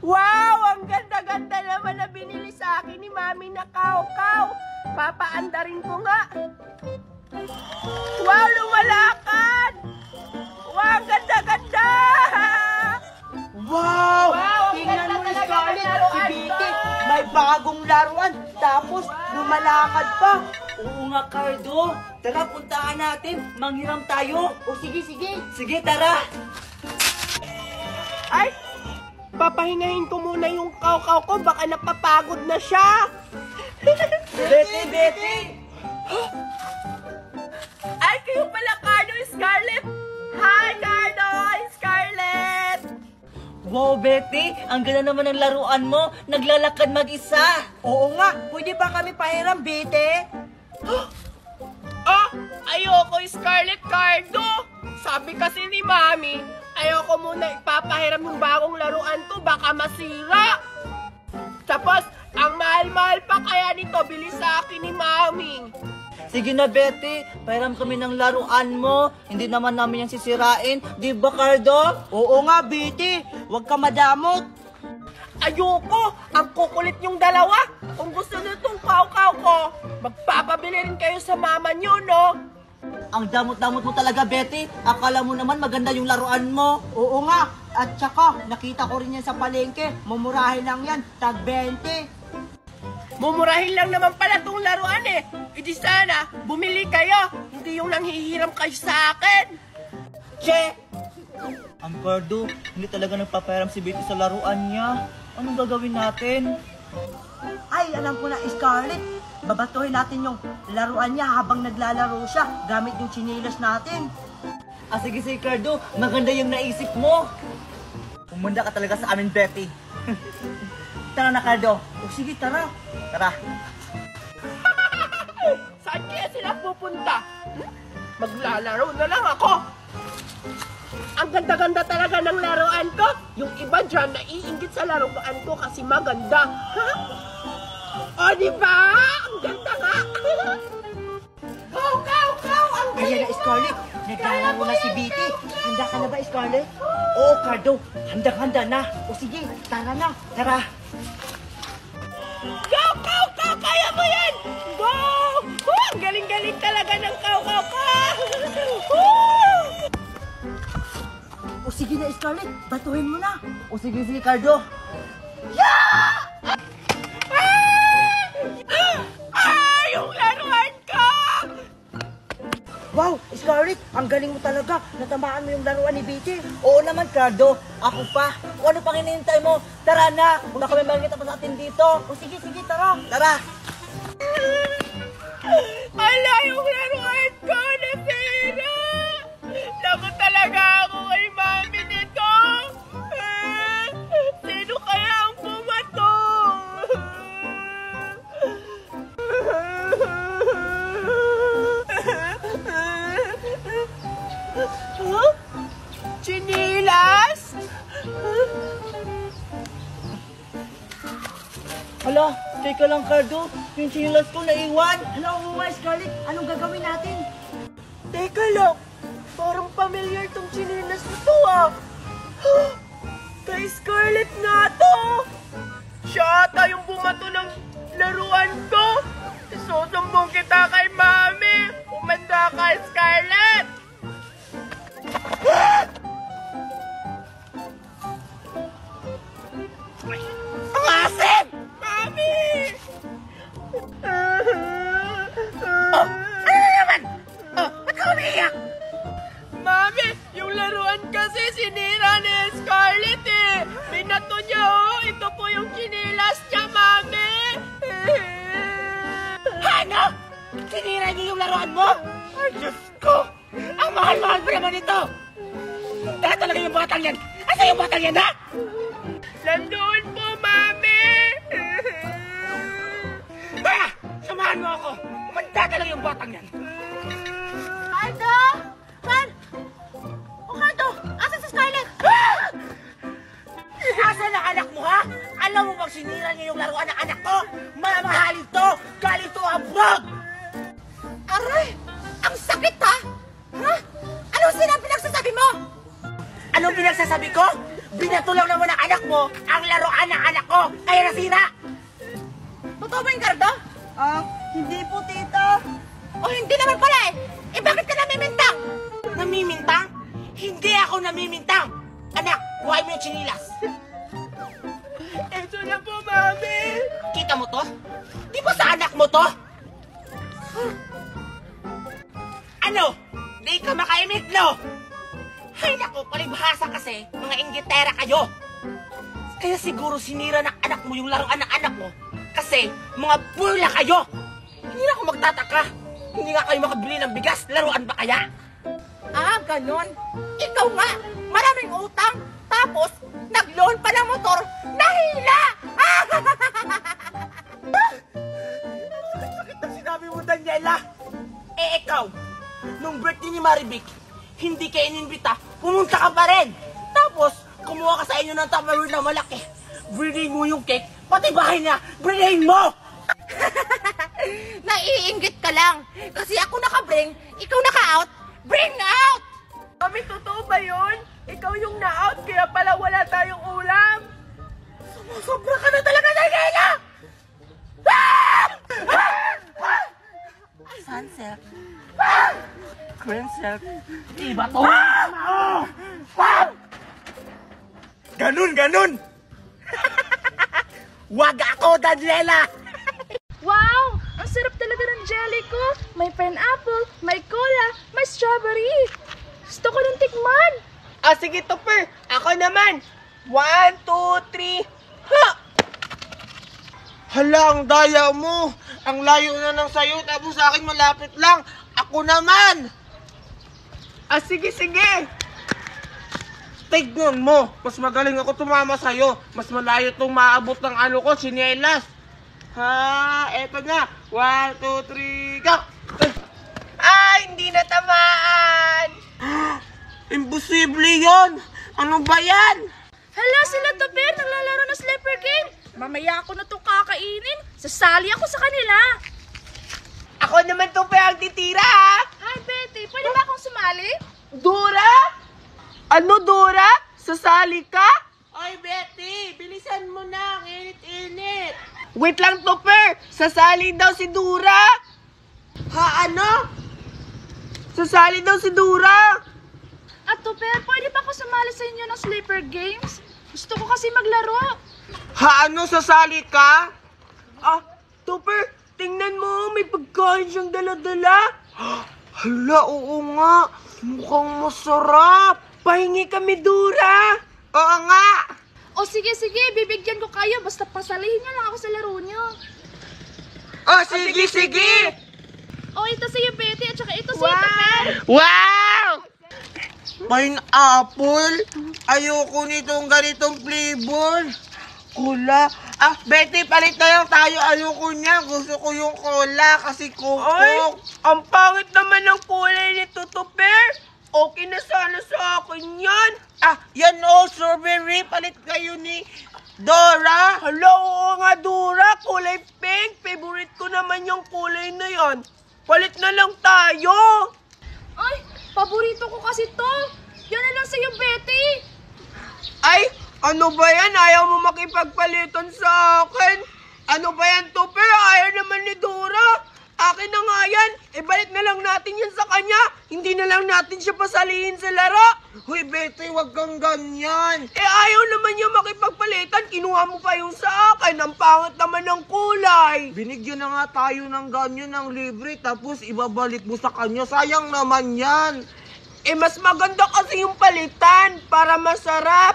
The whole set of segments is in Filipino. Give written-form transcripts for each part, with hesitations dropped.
Wow! Ang ganda-ganda naman na binili sa akin ni Mami na kaukaw. Papaandarin ko nga. Wow! Lumalakad! Wow! Ang ganda-ganda! Wow! Wow! Tingnan mo, talaga Scarlett, ng si laruan Vicky, ko. may bagong laruan, tapos lumalakad pa. Oo nga, Cardo. Tara, puntahan natin. Manghiram tayo. O sige, sige. Sige, tara. Ay! Papahingahin ko muna yung kaukaw ko. Baka napapagod na siya. Betty, Betty! Ay, kayo pala, Cardo, Scarlett. Hi, Cardo, Scarlett. Wow, Betty! Ang ganda naman ng laruan mo. Naglalakad mag-isa. Oo nga, pwede ba kami pahiram, Bete? Ah, ayoko, Scarlett, Cardo. Sabi kasi ni Mami, ayoko muna ipapahiram yung bagong laruan to, baka masira. Tapos, ang mahal-mahal pa kaya nito, bili sa akin ni Mami. Sige na, Betty. Pahiram kami ng laruan mo. Hindi naman namin yan sisirain. Di ba, Cardo? Oo nga, Bete. Huwag ka madamot. Ayoko! Ang kukulit yung dalawa! Kung gusto nyo itong kaukaw ko, magpapabili rin kayo sa mama nyo, no? Ang damot-damot mo talaga, Betty. Akala mo naman maganda yung laruan mo. Oo nga, at saka, nakita ko rin yan sa palengke. Mumurahin lang yan, tag 20. Mumurahin lang naman pala itong laruan eh. Hindi sana, bumili kayo. Hindi yung nanghihiram kayo sa akin. Che! Ang Cardo, hindi talaga nagpapahiram si Betty sa laruan niya. Anong gagawin natin? Ay, alam ko na, Scarlett. Babatuhin natin yung laruan niya habang naglalaro siya gamit yung chinilas natin. Ah, sige, sige, Cardo. Maganda yung naisip mo. Pumunda ka talaga sa amin, Betty. Tara na, Cardo. O sige, tara. Tara. Saan kaya sila pupunta? Maglalaro na lang ako. Ang ganda-ganda talaga ng laruan ko. Yung iba dyan, naiingit sa laruan ko kasi maganda. Ha? O, diba? Ang ganda nga. Go, go, go! Ang Ayan galing na, mo! Scarlett. Naglalaro na si Betty. Handa ka na ba, Scarlett? Oo, Cardo. Handang-handa na. O sige, tara na. Tara. Go, go, go! Kaya mo yan! Go! Ang galing-galing talaga ng kaukaw ko! O sige na, Scarlett. Batuhin mo na. O sige, sige, Cardo. Yung laruan ko! Wow, Scarlett, ang galing mo talaga. Natamaan mo yung laruan ni Betty. Oo naman, Cardo. Ako pa. Kung ano pang hinihintay mo, tara na. Baka may makikita pa sa atin dito. O sige, sige, tara. Tara. Ala, yung laruan ko nasira! Naku talaga ako kay Mami nito! Sino kaya ang pumato? Huh? Chinilas? Hala, teka lang, Cardo. Yung chinilas ko naiwan. Hala, oo nga, Scarlett. Anong gagawin natin? Teka lang, parang familiar tong chinilas nito ah. Kay Scarlett nga to. Siya ata yung bumato ng laruan ko. Isusumbong kita kay Mami. Umanda ka, Scarlett. Ang asim! Mami! Oh, ano naman? Oh, ba't ka umiiyak? Mami, yung laruan kasi sinira ni Scarlett eh. Binato niya oh. Ito po yung chinilas niya, Mami. Ano? Sinira niyo yung laruan mo? Ay, Diyos ko! Ang mahal-mahal pa naman ito! Tara talaga yung batang yan! Asa yung batang yan, ha? Nandoon po, Mami! Tara! Samahan mo ako! Umanda talaga yung batang yan! Cardo! Man! Oh, Cardo! Asan si Scarlett? Asan ang anak mo, ha? Alam mo bang sinira niya yung laruan ng anak ko? Mamahalin to! Galing to abroad! Aray! Ang sakit, ha? Ha? Anong sinabi pinagsasabi mo? Anong pinagsasabi ko? Binato lang naman ng anak mo ang laruan ng anak ko, kaya nasira! Totoo ba yung Gardo? Hindi po, tita. O hindi naman pala eh! Eh bakit ka namimintang? Namimintang? Hindi ako namimintang! Anak, buhay mo yung chinilas! Ito na po, Mami! Kita mo to? Di ba sa anak mo to? Ano? Di ka makaimik, no? Hay naku, palibhasa kasi, mga inggitera kayo. Kaya siguro sinira ng anak mo yung laruan ng anak mo. Kasi, mga burla kayo. Hindi na ako magtataka. Hindi nga kayo makabili ng bigas, laruan ba kaya? Ah, ganon. Ikaw nga, maraming utang. Tapos, nag-loan pa ng motor, nahila! Sakit na sinabi mo, Daniela. Eh, ikaw, nung birthday ni Marivic, hindi ka inimbita, pumunta ka pa rin. Tapos, kumuha ka sa inyo ng Tupperware na malaki. Bring mo yung cake, pati bahay niya, bring mo! Naiinggit ka lang. Kasi ako naka-bring, ikaw naka-out, bring out! Mami, totoo ba yun? Ikaw yung na-out, kaya pala wala tayong ulam. Sobra ka na talaga, Daniela! Sunset. Princess. Iba to. Ganun! Wag ako, Daniela! Wow! Ang sarap talaga ng jelly ko. May pineapple, may cola, may strawberry. Gusto ko ng tikman. Sige, Tupper. Ako naman. 1, 2, 3. Ha! Hala, ang daya mo. Ang layo na ng sayo, tapos sa akin malapit lang. Ako naman. Sige. Tignan mo, mas magaling ako tumama sa'yo. Mas malayo itong maabot ng ano ko, sinelas. Ha, eto na. 1, 2, 3, go! Hindi na tamaan. Imposible yon. Ano ba yan? Hala, sila Tupper, naglalaro ng slipper game. Mamaya ako na itong kakainin. Sasali ako sa kanila. Ako naman, Tupper, ang titira, ha? Hi, Betty. Pwede ba akong sumali? Dora? Ano, Dora? Sasali ka? Oy, Betty, bilisan mo na. Ang init-init. Wait lang, Tupper. Sasali daw si Dora. Ha, ano? Sasali daw si Dora. At Tupper, pwede ba ako sumali sa inyo ng slipper games? Gusto ko kasi maglaro. Ha, ano? Sasali ka? Tupper, tingnan mo. May pagkain siyang dala-dala. Hala, oo nga. Mukhang masarap. Pahingi kami, Dora. Oo nga. O sige, bibigyan ko kayo. Basta pasalihin niyo lang ako sa laro niyo. Sige. O, ito sa'yo, Betty. At saka ito sa'yo, Tupper. Wow! Pineapple? Ayoko nitong ganitong flavor. Cola? Betty, palit na lang tayo. Ayoko niya. Gusto ko yung cola kasi Ay, kukok. ang pangit naman ng kulay nito, Tupper. Okay na sana sa akin yan. Yan strawberry. Palit kayo ni Dora. Hala, oo nga, Dora. Kulay pink. Favorite ko naman yung kulay na yan. Palit na lang tayo. Ay, paborito ko kasi to. Yan na lang sa'yo, Betty. Ay, ano ba yan? Ayaw mo makipagpalitan sa akin? Ano ba yan, Tupper? Ayaw naman ni Dora. Akin na nga yan. Ibalik na lang natin yan sa kanya. Hindi na lang natin siya pasalihin sa laro. Hoy, Betty, wag kang ganyan. Ayaw naman niya makipagpalitan. Kinuha mo pa yung sa akin. Ang pangit naman ng kulay. Binigyan na nga tayo ng ganyan ng libre, tapos ibabalik mo sa kanya. Sayang naman yan. Mas maganda kasi yung palitan para masarap.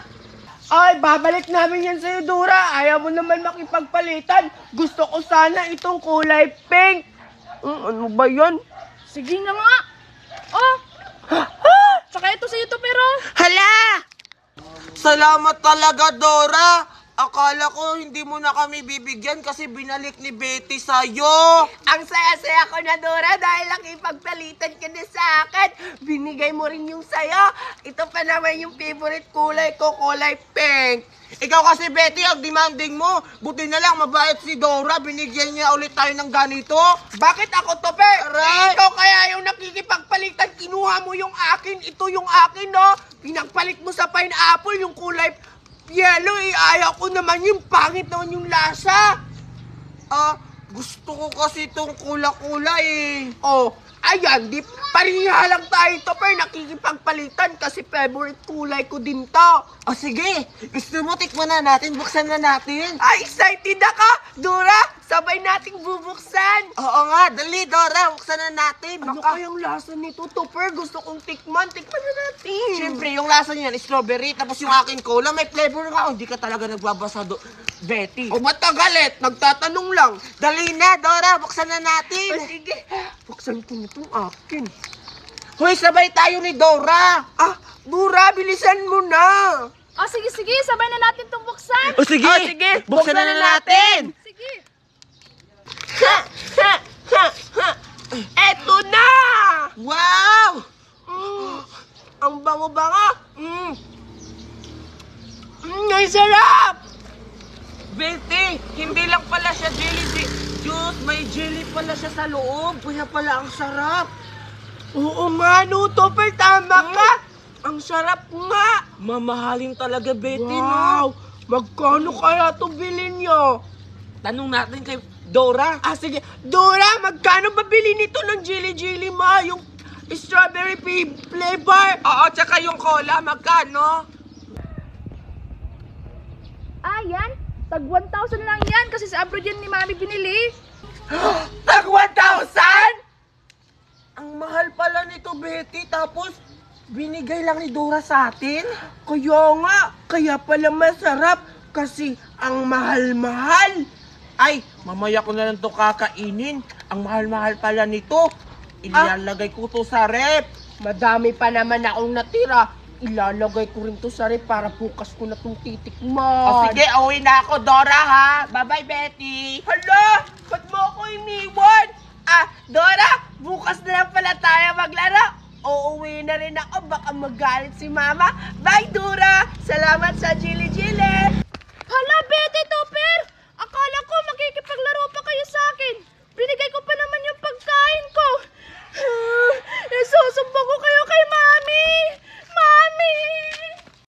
Ay, babalik namin yan sa'yo, Dora. Ayaw mo naman makipagpalitan. Gusto ko sana itong kulay pink. Ano ba yan? Sige na nga. Oh, tsaka ito sa'yo, Tupper. Hala! Salamat talaga, Dora. Akala ko hindi mo na kami bibigyan kasi binalik ni Betty sa'yo. Ang saya-saya ko na, Dora, dahil nakipagpalitan ka na sa akin. Binigay mo rin yung sayo. Ito pa naman yung favorite kulay ko, kulay pink. Ikaw kasi, Betty, ang demanding mo. Buti na lang, mabait si Dora. Binigyan niya ulit tayo ng ganito. Bakit ako to, Pe? Aray! Ikaw kaya yung nakikipagpalitan, kinuha mo yung akin, ito yung akin, no? Pinagpalit mo sa pineapple, yung kulay yellow, ayaw ko naman yung pangit naman yung lasa. Gusto ko kasi itong kula-kula eh. Oh, ayan, di pariha lang tayo to, Pe, nakikipagpalitan kasi favorite kulay ko din to. O sige, gusto mo tikman na natin, buksan na natin. Ay, excited ako! Dora, sabay nating bubuksan! Oo nga, dali Dora, buksan na natin. Ano kayang lasa nito, Topper? Gusto kong tikman. Tikman na natin. Siyempre, yung lasa niyan, strawberry, tapos yung akin cola, may flavor nga. Hindi ka talaga nagbabasa, Betty. O ba't tagalit? Nagtatanong lang. Dali na, Dora, buksan na natin. O sige, buksan ko na itong akin. Hoy, sabay tayo ni Dora. Dora, bilisan mo na. O sige, sabay na natin itong buksan. O sige, buksan na natin. Sige. Eto na! Wow! Ang bango-bango. Ang sarap! Betty, hindi lang pala siya jelly juice, may jelly pala siya sa loob. Kaya pala ang sarap. Oo nga, no, Topper, tama ka. Ang sarap nga. Mamahalin talaga, Betty, Wow! Magkano kaya ito bilhin nyo? Tanong natin kay Dora. Sige. Dora, magkano ba bilhin nito ng Jelly mo? Yung strawberry flavor? Oo, tsaka yung cola, magkano? Yan. Tag 1,000 lang yan kasi sa abroad yan ni Mami binili. Tag 1,000? Ang mahal pala nito, Betty, tapos binigay lang ni Dora sa atin. Kaya nga, kaya pala masarap kasi ang mahal-mahal. Ay, mamaya ko na lang to kakainin. Ang mahal-mahal pala nito. Ilalagay ko to sa rep. Madami pa naman akong natira. Ilalagay ko rin to sa rep para bukas ko na itong titikman. O sige, uwi na ako, Dora, ha? Bye-bye, Betty. Hala! Ba't mo ako iniwan? Dora, bukas na lang pala tayo maglaro. Uuwi na rin ako, baka magalit si Mama. Bye, Dora! Salamat sa